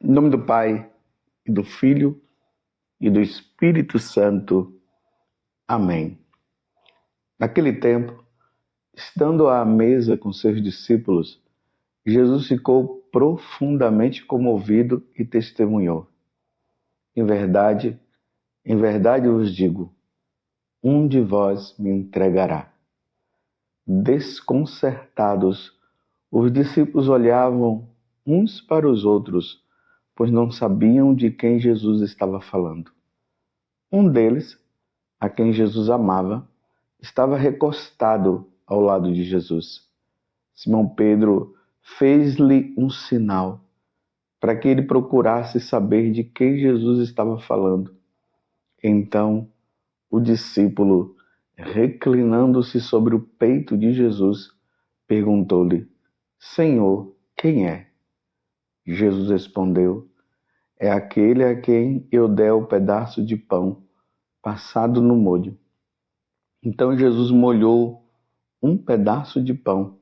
Em nome do Pai, e do Filho, e do Espírito Santo. Amém. Naquele tempo, estando à mesa com seus discípulos, Jesus ficou profundamente comovido e testemunhou: em verdade vos digo, um de vós me entregará. Desconcertados, os discípulos olhavam uns para os outros, pois não sabiam de quem Jesus estava falando. Um deles, a quem Jesus amava, estava recostado ao lado de Jesus. Simão Pedro fez-lhe um sinal para que ele procurasse saber de quem Jesus estava falando. Então, o discípulo, reclinando-se sobre o peito de Jesus, perguntou-lhe: Senhor, quem é? Jesus respondeu: é aquele a quem eu der o pedaço de pão passado no molho. Então Jesus molhou um pedaço de pão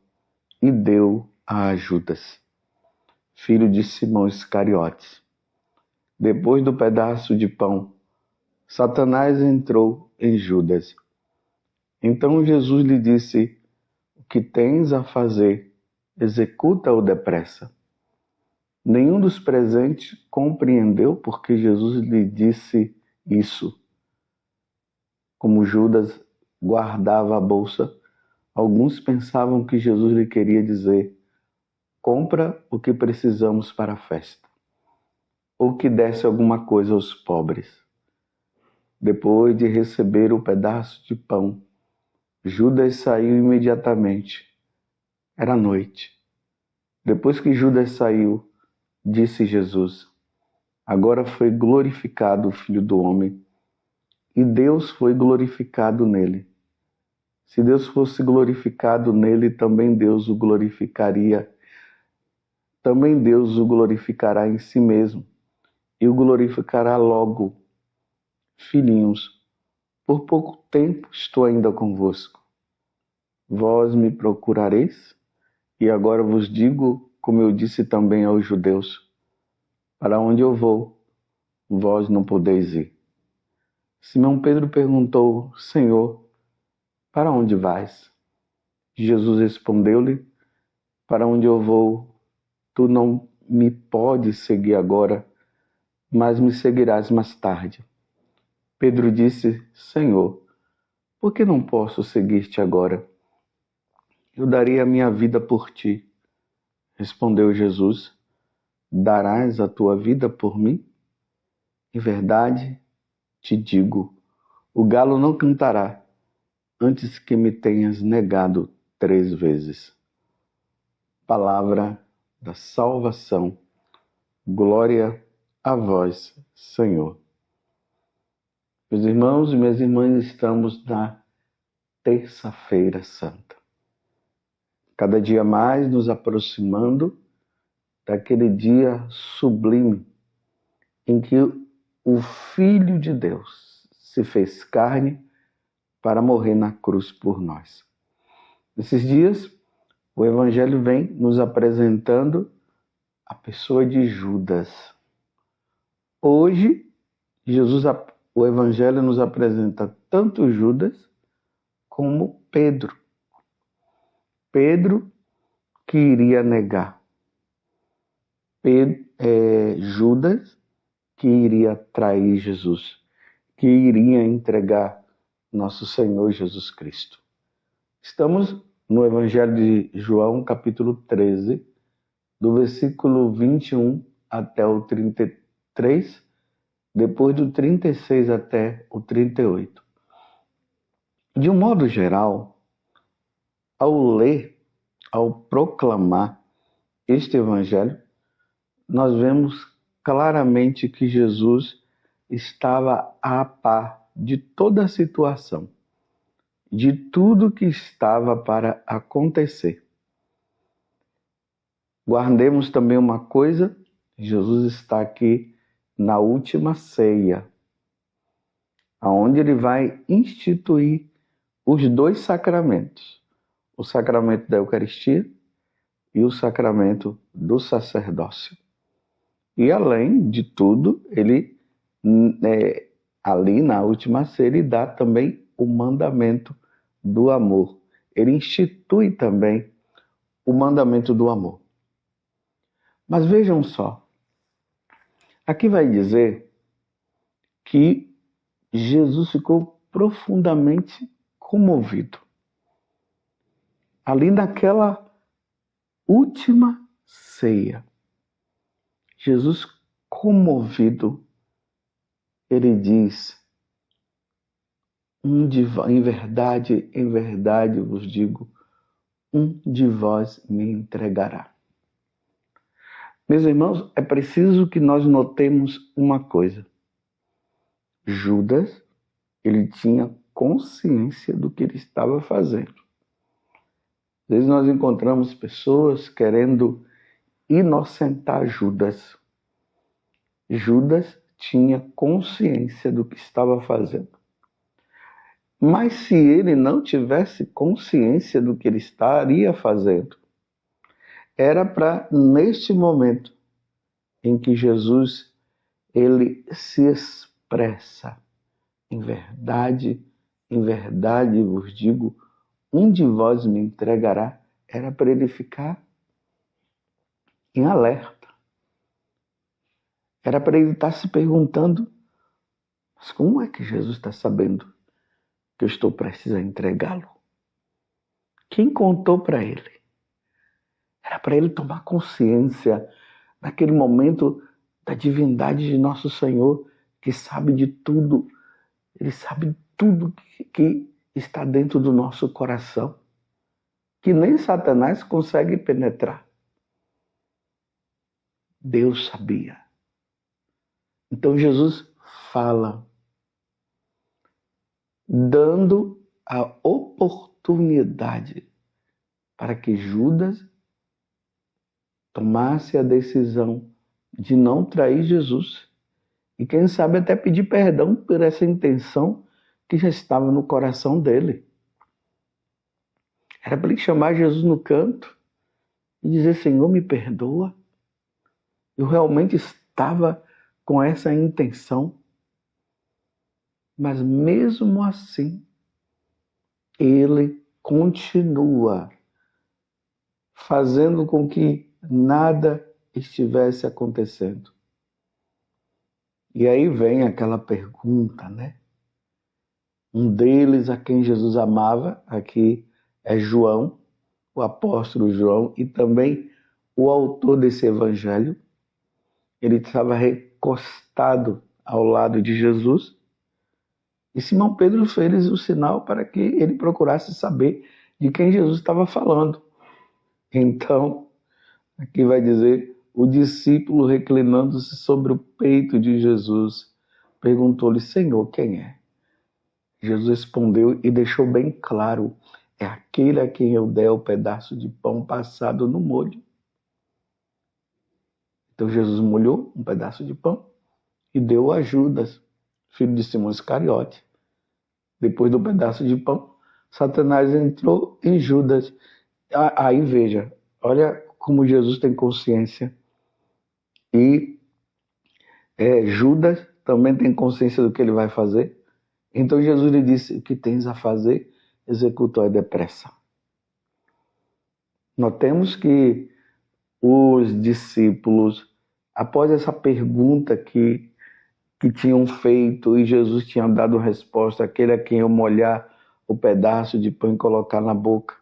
e deu a Judas, filho de Simão Iscariotes. Depois do pedaço de pão, Satanás entrou em Judas. Então Jesus lhe disse: o que tens a fazer, executa-o depressa. Nenhum dos presentes compreendeu porque Jesus lhe disse isso. Como Judas guardava a bolsa, alguns pensavam que Jesus lhe queria dizer: compra o que precisamos para a festa, ou que desse alguma coisa aos pobres. Depois de receber o pedaço de pão, Judas saiu imediatamente. Era noite. Depois que Judas saiu, disse Jesus: agora foi glorificado o Filho do Homem, e Deus foi glorificado nele. Se Deus fosse glorificado nele, também Deus o glorificaria. Também Deus o glorificará em si mesmo, e o glorificará logo. Filhinhos, por pouco tempo estou ainda convosco. Vós me procurareis, e agora vos digo, como eu disse também aos judeus: para onde eu vou, vós não podeis ir. Simão Pedro perguntou: Senhor, para onde vais? Jesus respondeu-lhe: para onde eu vou, tu não me podes seguir agora, mas me seguirás mais tarde. Pedro disse: Senhor, por que não posso seguir-te agora? Eu daria a minha vida por ti. Respondeu Jesus: darás a tua vida por mim? Em verdade te digo, o galo não cantará antes que me tenhas negado 3 vezes. Palavra da salvação. Glória a vós, Senhor. Meus irmãos e minhas irmãs, estamos na Terça-feira Santa. Cada dia mais nos aproximando daquele dia sublime em que o Filho de Deus se fez carne para morrer na cruz por nós. Nesses dias, o Evangelho vem nos apresentando a pessoa de Judas. Hoje, o Evangelho nos apresenta tanto Judas como Pedro. Pedro que iria negar. Judas que iria trair Jesus, que iria entregar nosso Senhor Jesus Cristo. Estamos no Evangelho de João, capítulo 13, do versículo 21 até o 33, depois do 36 até o 38. De um modo geral, ao ler, ao proclamar este Evangelho, nós vemos claramente que Jesus estava a par de toda a situação, de tudo que estava para acontecer. Guardemos também uma coisa: Jesus está aqui na última ceia, onde ele vai instituir os 2 sacramentos, o sacramento da Eucaristia e o sacramento do sacerdócio. E além de tudo, ele, ali na última ceia, ele dá também o mandamento do amor. Ele institui também o mandamento do amor. Mas vejam só, aqui vai dizer que Jesus ficou profundamente comovido. Ali naquela última ceia, Jesus comovido, ele diz: em verdade vos digo, um de vós me entregará. Meus irmãos, é preciso que nós notemos uma coisa. Judas, ele tinha consciência do que ele estava fazendo. Às vezes nós encontramos pessoas querendo inocentar Judas. Judas tinha consciência do que estava fazendo. Mas se ele não tivesse consciência do que ele estaria fazendo, era para, neste momento em que Jesus ele se expressa, em verdade vos digo, um de vós me entregará, era para ele ficar em alerta. Era para ele estar se perguntando: mas como é que Jesus está sabendo que eu estou prestes a entregá-lo? Quem contou para ele? Era para ele tomar consciência naquele momento da divindade de nosso Senhor, que sabe de tudo. Ele sabe tudo que está dentro do nosso coração, que nem Satanás consegue penetrar. Deus sabia. Então Jesus fala, dando a oportunidade para que Judas tomasse a decisão de não trair Jesus e quem sabe até pedir perdão por essa intenção que já estava no coração dele. Era para ele chamar Jesus no canto e dizer: Senhor, me perdoa. Eu realmente estava com essa intenção. Mas mesmo assim, ele continua fazendo com que nada estivesse acontecendo. E aí vem aquela pergunta, né? Um deles a quem Jesus amava, aqui é João, o apóstolo João, e também o autor desse evangelho. Ele estava recostado ao lado de Jesus, e Simão Pedro fez o sinal para que ele procurasse saber de quem Jesus estava falando. Então, aqui vai dizer, o discípulo reclinando-se sobre o peito de Jesus, perguntou-lhe: Senhor, quem é? Jesus respondeu e deixou bem claro: é aquele a quem eu der o pedaço de pão passado no molho. Então Jesus molhou um pedaço de pão e deu a Judas, filho de Simão Iscariote. Depois do pedaço de pão, Satanás entrou em Judas. Aí veja, olha como Jesus tem consciência. E Judas também tem consciência do que ele vai fazer. Então Jesus lhe disse: o que tens a fazer, executa-o depressa. Notemos que os discípulos, após essa pergunta que tinham feito e Jesus tinha dado resposta, aquele a quem eu molhar o pedaço de pão e colocar na boca.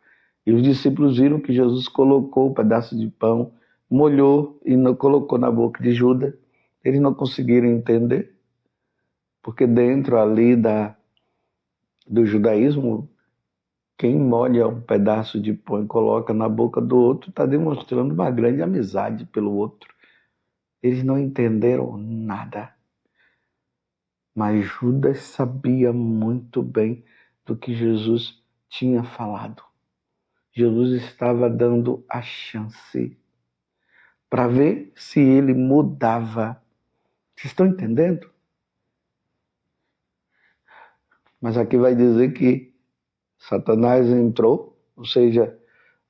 E os discípulos viram que Jesus colocou o pedaço de pão, molhou e não colocou na boca de Judas. Eles não conseguiram entender, porque dentro ali do judaísmo, quem molha um pedaço de pão e coloca na boca do outro está demonstrando uma grande amizade pelo outro. Eles não entenderam nada. Mas Judas sabia muito bem do que Jesus tinha falado. Jesus estava dando a chance para ver se ele mudava. Vocês estão entendendo? Mas aqui vai dizer que Satanás entrou, ou seja,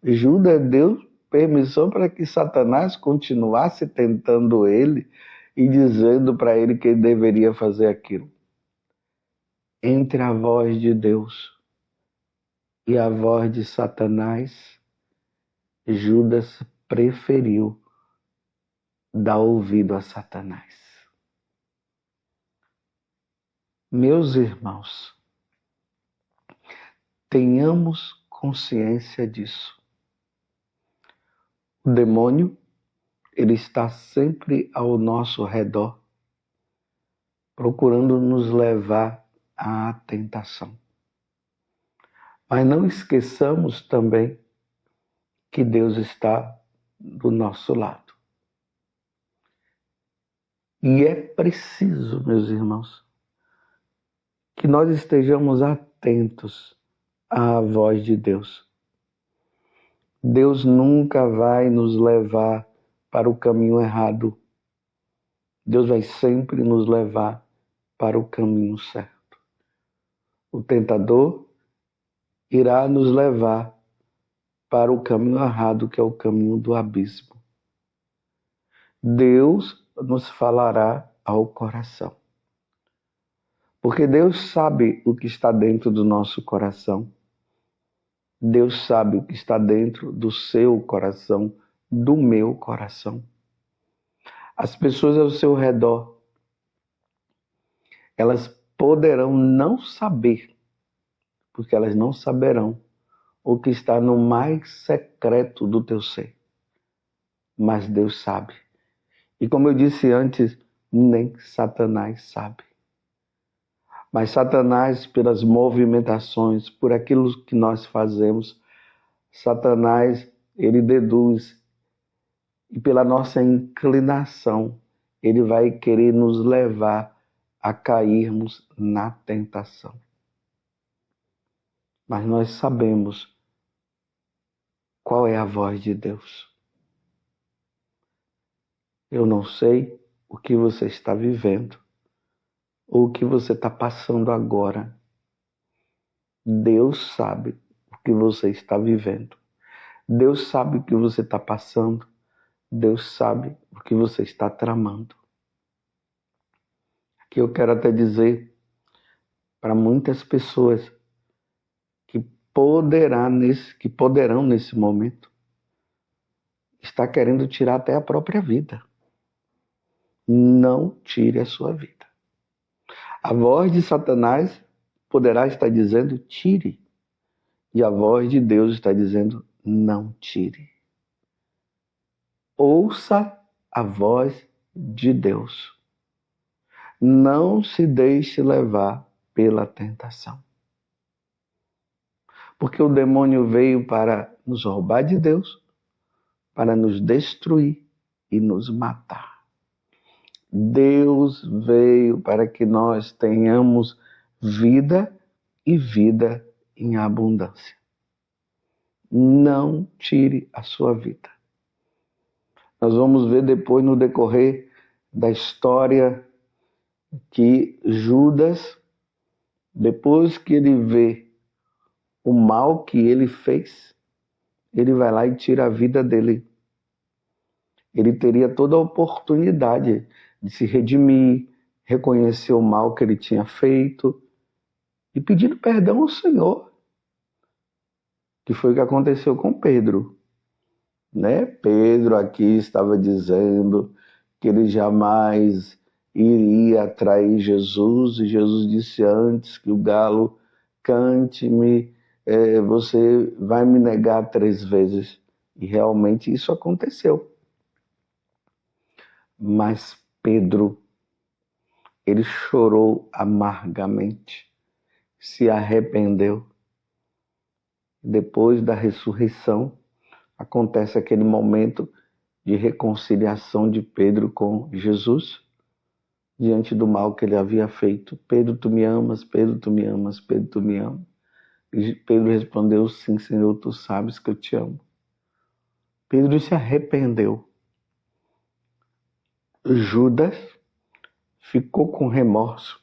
Judas deu permissão para que Satanás continuasse tentando ele e dizendo para ele que ele deveria fazer aquilo. Entre a voz de Deus e a voz de Satanás, Judas preferiu dar ouvido a Satanás. Meus irmãos, tenhamos consciência disso. O demônio, ele está sempre ao nosso redor, procurando nos levar à tentação. Mas não esqueçamos também que Deus está do nosso lado. E é preciso, meus irmãos, que nós estejamos atentos à voz de Deus. Deus nunca vai nos levar para o caminho errado. Deus vai sempre nos levar para o caminho certo. O tentador irá nos levar para o caminho errado, que é o caminho do abismo. Deus nos falará ao coração. Porque Deus sabe o que está dentro do nosso coração. Deus sabe o que está dentro do seu coração, do meu coração. As pessoas ao seu redor, elas poderão não saber, porque elas não saberão o que está no mais secreto do teu ser. Mas Deus sabe. E como eu disse antes, nem Satanás sabe. Mas Satanás, pelas movimentações, por aquilo que nós fazemos, Satanás, ele deduz. E pela nossa inclinação, ele vai querer nos levar a cairmos na tentação. Mas nós sabemos qual é a voz de Deus. Eu não sei o que você está vivendo, ou o que você está passando agora. Deus sabe o que você está vivendo. Deus sabe o que você está passando. Deus sabe o que você está tramando. Aqui eu quero até dizer para muitas pessoas que poderão nesse momento estar querendo tirar até a própria vida. Não tire a sua vida. A voz de Satanás poderá estar dizendo tire. E a voz de Deus está dizendo não tire. Ouça a voz de Deus. Não se deixe levar pela tentação. Porque o demônio veio para nos roubar de Deus, para nos destruir e nos matar. Deus veio para que nós tenhamos vida e vida em abundância. Não tire a sua vida. Nós vamos ver depois no decorrer da história que Judas, depois que ele vê o mal que ele fez, ele vai lá e tira a vida dele. Ele teria toda a oportunidade de se redimir, reconhecer o mal que ele tinha feito e pedir perdão ao Senhor, que foi o que aconteceu com Pedro. Pedro aqui estava dizendo que ele jamais iria trair Jesus, e Jesus disse antes que o galo cante-me, você vai me negar 3 vezes. E realmente isso aconteceu. Mas Pedro, ele chorou amargamente, se arrependeu. Depois da ressurreição, acontece aquele momento de reconciliação de Pedro com Jesus, diante do mal que ele havia feito. Pedro, tu me amas? Pedro, tu me amas? Pedro, tu me amas? E Pedro respondeu, sim, Senhor, tu sabes que eu te amo. Pedro se arrependeu. Judas ficou com remorso.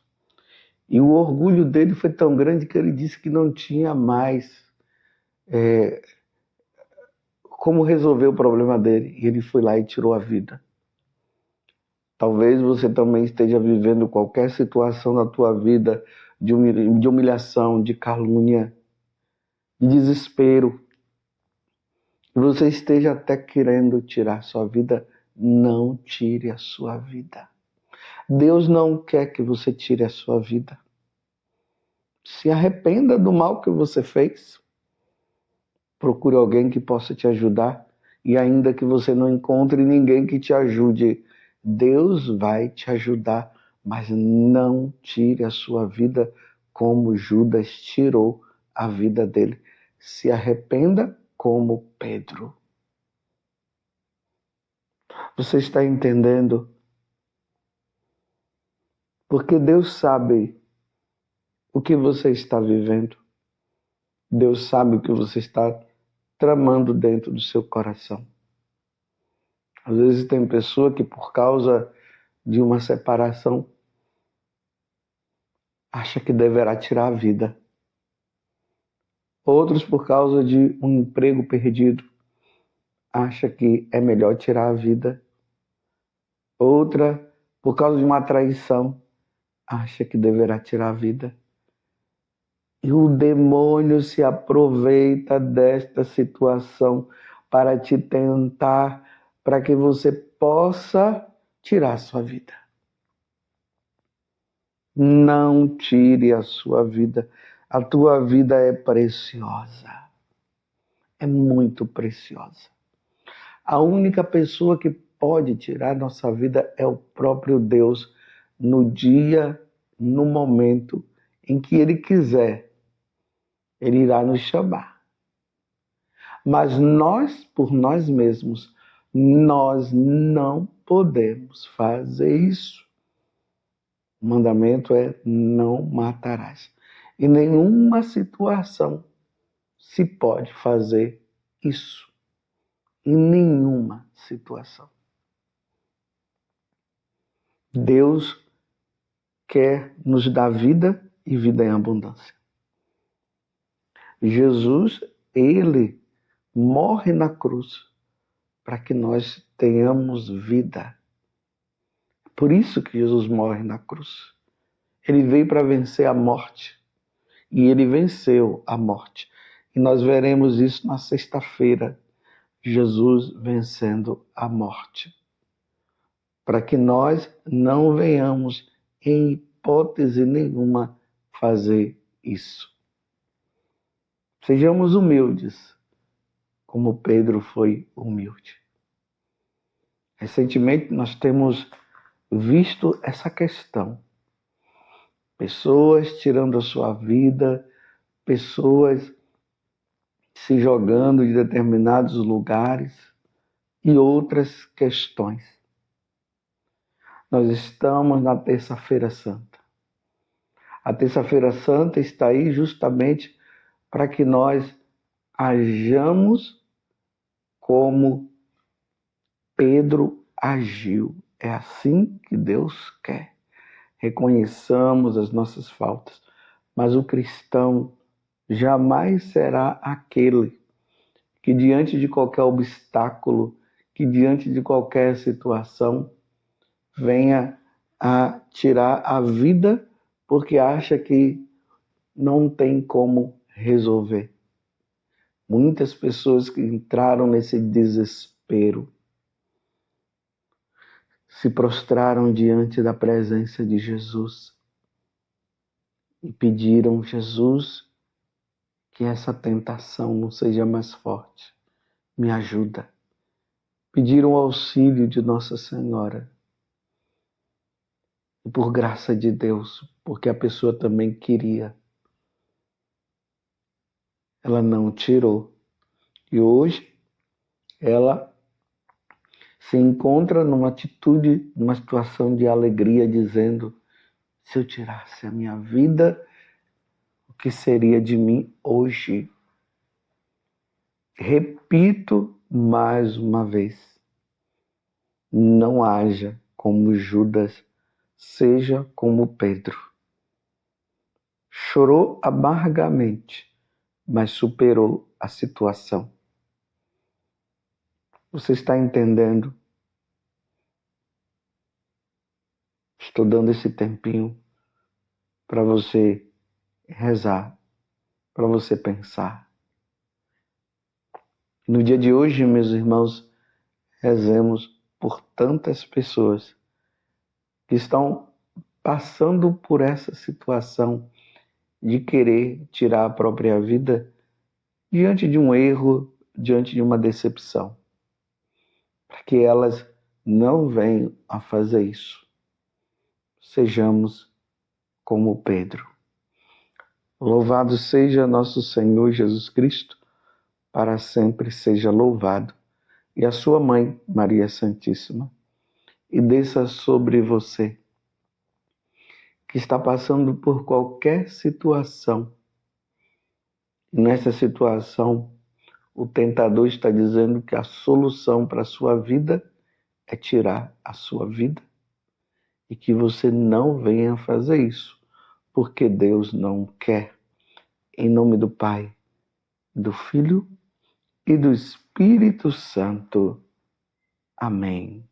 E o orgulho dele foi tão grande que ele disse que não tinha mais como resolver o problema dele. E ele foi lá e tirou a vida. Talvez você também esteja vivendo qualquer situação na tua vida de humilhação, de calúnia, de desespero. E você esteja até querendo tirar sua vida. Não tire a sua vida. Deus não quer que você tire a sua vida. Se arrependa do mal que você fez. Procure alguém que possa te ajudar. E ainda que você não encontre ninguém que te ajude, Deus vai te ajudar. Mas não tire a sua vida como Judas tirou a vida dele. Se arrependa como Pedro. Você está entendendo? Porque Deus sabe o que você está vivendo. Deus sabe o que você está tramando dentro do seu coração. Às vezes tem pessoa que por causa de uma separação acha que deverá tirar a vida. Outros por causa de um emprego perdido acha que é melhor tirar a vida. Outra por causa de uma traição acha que deverá tirar a vida. E o demônio se aproveita desta situação para te tentar, para que você possa tirar a sua vida. Não tire a sua vida. A tua vida é preciosa. É muito preciosa. A única pessoa que pode tirar nossa vida é o próprio Deus no dia, no momento em que Ele quiser. Ele irá nos chamar. Mas nós, por nós mesmos, nós não podemos fazer isso. O mandamento é: não matarás. Em nenhuma situação se pode fazer isso. Em nenhuma situação. Deus quer nos dar vida e vida em abundância. Jesus, ele morre na cruz para que nós tenhamos vida. Por isso que Jesus morre na cruz. Ele veio para vencer a morte. E ele venceu a morte. E nós veremos isso na sexta-feira. Jesus vencendo a morte. Para que nós não venhamos, em hipótese nenhuma, fazer isso. Sejamos humildes, como Pedro foi humilde. Recentemente nós temos visto essa questão. Pessoas tirando a sua vida, pessoas se jogando de determinados lugares e outras questões. Nós estamos na Terça-feira Santa. A Terça-feira Santa está aí justamente para que nós hajamos como Pedro agiu. É assim que Deus quer. Reconheçamos as nossas faltas, mas o cristão jamais será aquele que diante de qualquer obstáculo, que diante de qualquer situação, venha a tirar a vida porque acha que não tem como resolver. Muitas pessoas que entraram nesse desespero se prostraram diante da presença de Jesus e pediram: Jesus, que essa tentação não seja mais forte, me ajuda. Pediram o auxílio de Nossa Senhora. E por graça de Deus, porque a pessoa também queria, ela não tirou. E hoje ela se encontra numa atitude, numa situação de alegria, dizendo: se eu tirasse a minha vida, o que seria de mim hoje? Repito mais uma vez: não haja como Judas, seja como Pedro. Chorou amargamente, mas superou a situação. Você está entendendo? Estou dando esse tempinho para você rezar, para você pensar. No dia de hoje, meus irmãos, rezemos por tantas pessoas que estão passando por essa situação de querer tirar a própria vida diante de um erro, diante de uma decepção, para que elas não venham a fazer isso. Sejamos como Pedro. Louvado seja nosso Senhor Jesus Cristo, para sempre seja louvado, e a sua mãe, Maria Santíssima, e desça sobre você, que está passando por qualquer situação. E nessa situação, o tentador está dizendo que a solução para a sua vida é tirar a sua vida, e que você não venha fazer isso, porque Deus não quer. Em nome do Pai, do Filho e do Espírito Santo. Amém.